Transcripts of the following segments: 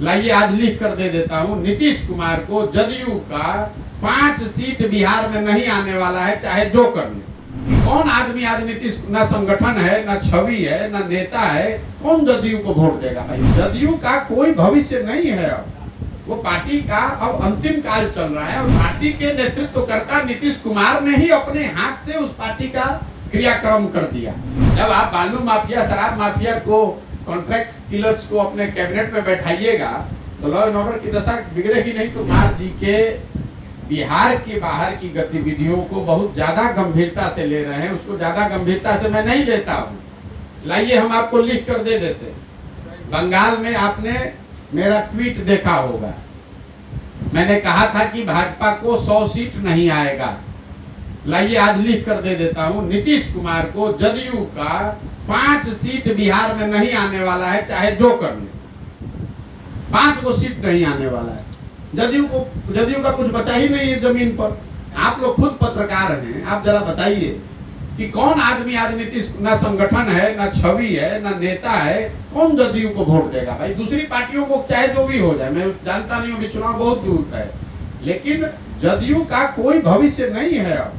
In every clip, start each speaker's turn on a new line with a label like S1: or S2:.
S1: लाइए आज लिख कर दे देता हूं, नीतीश कुमार को जदयू का 5 सीट बिहार में नहीं आने वाला है, चाहे जो कर ले। कौन आदमी आज नीतीश, ना संगठन है, ना छवि है, ना नेता है, कौन जदयू को वोट देगा भाई? जदयू का कोई भविष्य नहीं है। अब वो पार्टी का अब अंतिम काल चल रहा है और पार्टी के नेतृत्वकर्ता नीतीश कुमार ने ही अपने हाथ से उस पार्टी का क्रियाक्रम कर दिया। जब आप बालू माफिया, शराब माफिया को, कॉन्ट्रैक्ट किलर्स को अपने कैबिनेट में बैठाइएगा तो लॉ एंड ऑर्डर की दशा बिगड़ेगी नहीं। तो कुमार जी के बिहार के बाहर की गतिविधियों को बहुत ज्यादा गंभीरता से ले रहे हैं, उसको ज्यादा गंभीरता से मैं नहीं लेता हूँ। लाइए हम आपको लिख कर दे देते। बंगाल में आपने मेरा ट्वीट देखा होगा, मैंने कहा था कि भाजपा को 100 सीट नहीं आएगा। लाइए आज लिख कर दे देता हूं, नीतीश कुमार को जदयू का 5 सीट बिहार में नहीं आने वाला है, चाहे जो कर ले। 5 को सीट नहीं आने वाला है। जदयू का कुछ बचा ही नहीं है जमीन पर। आप लोग खुद पत्रकार हैं, आप जरा बताइए कि कौन आदमी आज नीतीश, ना संगठन है, ना छवि है, ना नेता है, कौन जदयू को वोट देगा भाई? दूसरी पार्टियों को चाहे जो भी हो जाए, मैं जानता नहीं हूँ, चुनाव बहुत दूर का है, लेकिन जदयू का कोई भविष्य नहीं है। अब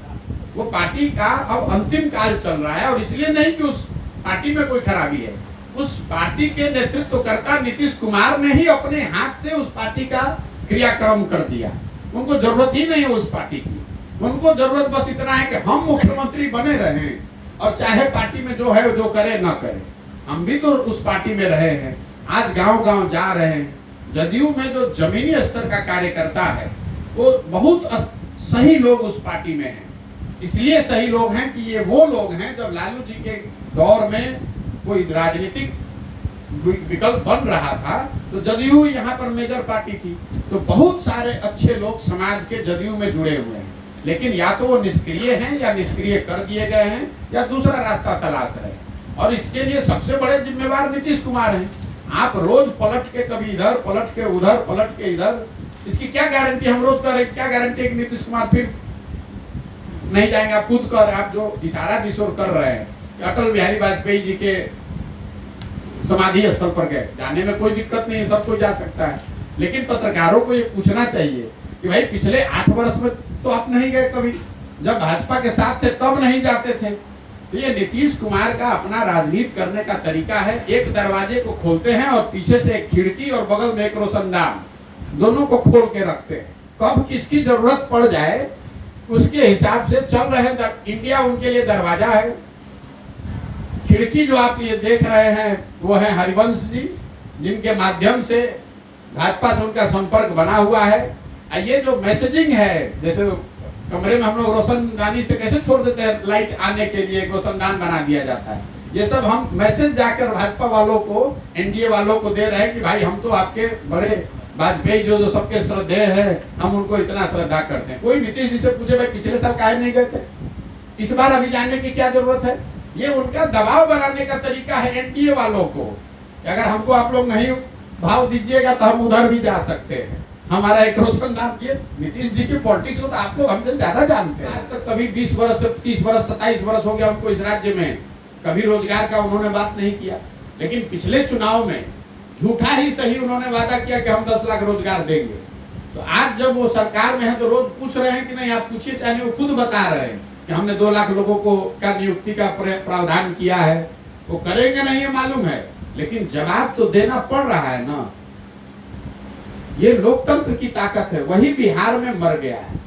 S1: वो पार्टी का अब अंतिम काल चल रहा है और इसलिए नहीं कि उस पार्टी में कोई खराबी है, उस पार्टी के नेतृत्वकर्ता नीतीश कुमार ने ही अपने हाथ से उस पार्टी का क्रियाक्रम कर दिया। उनको जरूरत ही नहीं है उस पार्टी की, उनको जरूरत बस इतना है कि हम मुख्यमंत्री बने रहें और चाहे पार्टी में जो है जो करे ना करे। हम भी तो उस पार्टी में रहे हैं, आज गांव गांव जा रहे हैं। जदयू में जो जमीनी स्तर का कार्यकर्ता है वो बहुत सही लोग उस पार्टी में हैं। इसलिए सही लोग हैं कि ये वो लोग हैं, जब लालू जी के दौर में कोई राजनीतिक विकल्प बन रहा था तो जदयू यहाँ पर मेजर पार्टी थी। तो बहुत सारे अच्छे लोग समाज के जदयू में जुड़े हुए हैं, लेकिन या तो वो निष्क्रिय हैं या निष्क्रिय कर दिए गए हैं या दूसरा रास्ता तलाश रहे हैं। और इसके लिए सबसे बड़े जिम्मेवार नीतीश कुमार हैं। आप रोज पलट के कभी इधर पलट के उधर पलट के इधर, इसकी क्या गारंटी? हम रोज करें, क्या गारंटी कि नीतीश कुमार फिर नहीं जाएंगे? आप खुद कर, आप जो इशारा जिस ओर कर रहे हैं कि अटल बिहारी वाजपेयी जी के समाधि स्थल पर गए, जाने में कोई दिक्कत नहीं है, सब कोई जा सकता है। लेकिन पत्रकारों को ये पूछना चाहिए कि भाई पिछले 8 वर्ष में तो आप नहीं गए कभी, जब भाजपा के साथ थे तब नहीं जाते थे। तो ये नीतीश कुमार का अपना राजनीति करने का तरीका है। एक दरवाजे को खोलते हैं और पीछे से एक खिड़की और बगल में एक रोशनदान, दोनों को खोल के रखते हैं। कब किसकी जरूरत पड़ जाए उसके हिसाब से चल रहे हैं। इंडिया उनके लिए दरवाजा है। खिड़की जो आप ये देख रहे हैं वो है हरिवंश जी, जिनके माध्यम से भाजपा से उनका संपर्क बना हुआ है। ये जो मैसेजिंग है, जैसे कमरे में हम लोग रोशनदानी से कैसे छोड़ देते हैं, लाइट आने के लिए एक रोशनदान बना दिया जाता है, ये सब हम मैसेज जाकर भाजपा वालों को, एनडीए वालों को दे रहे हैं कि भाई हम तो आपके बड़े वाजपेयी जो सबके श्रद्धेय है, हम उनको इतना श्रद्धा करते हैं। कोई नीतीश जी से पूछे भाई पिछले साल काहे नहीं गए थे, इस बार अभी जानने की क्या जरूरत है? ये उनका दबाव बनाने का तरीका है एनडीए वालों को। अगर हमको आप लोग नहीं भाव दीजिएगा तो हम उधर भी जा सकते हैं, हमारा एक रोशनदान। ये नीतीश जी की पॉलिटिक्स को तो आप लोग हमसे ज्यादा जानते हैं। आज तक कभी 20 वर्ष, 30 वर्ष, 27 वर्ष हो गया उनको इस राज्य में, कभी रोजगार का उन्होंने बात नहीं किया। लेकिन पिछले चुनाव में झूठा ही सही उन्होंने वादा किया कि हम 10 लाख रोजगार देंगे। तो आज जब वो सरकार में है तो रोज पूछ रहे हैं कि नहीं, आप पूछिए, चाहे वो खुद बता रहे हैं कि हमने 2 लाख लोगों को का नियुक्ति का प्रावधान किया है। वो करेंगे नहीं ये मालूम है, लेकिन जवाब तो देना पड़ रहा है ना। ये लोकतंत्र की ताकत है, वही बिहार में मर गया है।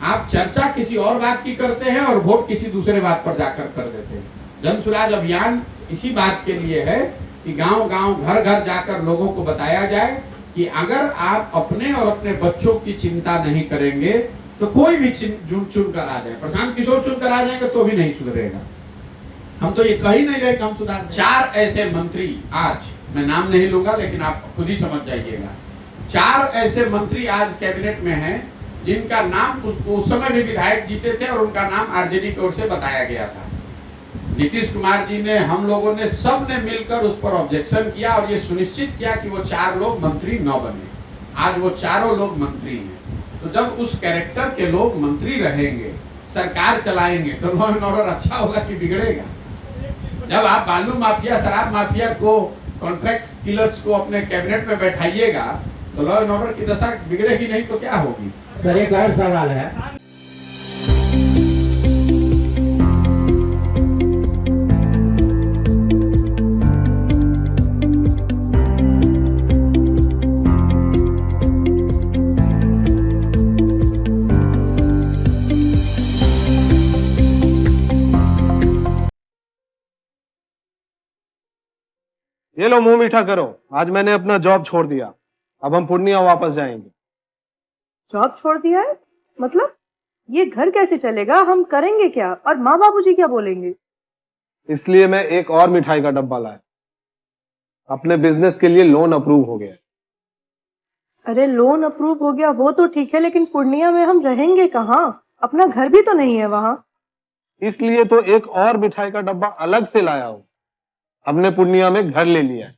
S1: आप चर्चा किसी और बात की करते हैं और वोट किसी दूसरे बात पर जाकर कर देते हैं। जन सुराज अभियान इसी बात के लिए है कि गांव गांव, घर घर जाकर लोगों को बताया जाए कि अगर आप अपने और अपने बच्चों की चिंता नहीं करेंगे तो कोई भी चुन कर आ जाए, प्रशांत किशोर चुन कर आ जाएंगे तो भी नहीं सुधरेगा। हम तो ये कह ही नहीं रहे कि हम सुधार। 4 ऐसे मंत्री, आज मैं नाम नहीं लूंगा लेकिन आप खुद ही समझ जाइएगा, 4 ऐसे मंत्री आज कैबिनेट में हैं जिनका नाम उस समय भी विधायक जीते थे और उनका नाम आरजेडी की ओर से बताया गया था। नीतीश कुमार जी ने, हम लोगों ने, सब ने मिलकर उस पर ऑब्जेक्शन किया और ये सुनिश्चित किया कि वो 4 लोग मंत्री न बने। आज वो चारों लोग मंत्री हैं। तो जब उस कैरेक्टर के लोग मंत्री रहेंगे, सरकार चलाएंगे, तो लॉ एंड ऑर्डर अच्छा होगा कि बिगड़ेगा? जब आप बालू माफिया, शराब माफिया को, कॉन्ट्रैक्ट किलर्स को अपने कैबिनेट में बैठाइएगा तो लॉ एंड ऑर्डर की दशा बिगड़ेगी नहीं तो क्या होगी।
S2: सर एक और सवाल है,
S3: ये लो मुंह मीठा करो, आज मैंने अपना जॉब छोड़ दिया, अब हम पूर्णिया वापस जाएंगे।
S4: जॉब छोड़ दिया है? मतलब ये घर कैसे चलेगा? हम करेंगे क्या? और माँ बाबूजी क्या बोलेंगे?
S3: इसलिए मैं एक और मिठाई का डब्बा लाया, अपने बिजनेस के लिए लोन अप्रूव हो गया।
S4: अरे लोन अप्रूव हो गया वो तो ठीक है, लेकिन पूर्णिया में हम रहेंगे कहाँ? अपना घर भी तो नहीं है वहाँ।
S3: इसलिए तो एक और मिठाई का डब्बा अलग से लाया हूँ। हमने पूर्णिया में घर ले लिया है,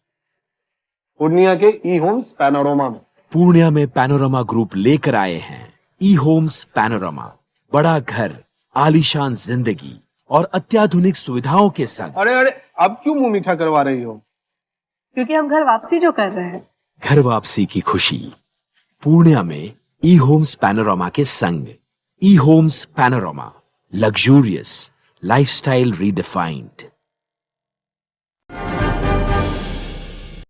S3: पूर्णिया के ई होम्स पैनोरमा में।
S5: पूर्णिया में पैनोरमा ग्रुप लेकर आए हैं ई होम्स पैनोरमा, बड़ा घर, आलीशान जिंदगी और अत्याधुनिक सुविधाओं के संग।
S3: अरे अरे अब क्यों मुंह मीठा करवा रही हो?
S4: क्योंकि हम घर वापसी जो कर रहे हैं।
S5: घर वापसी की खुशी पूर्णिया में ई होम्स पैनोरमा के संग। ई Homes Panorama, luxurious lifestyle redefined.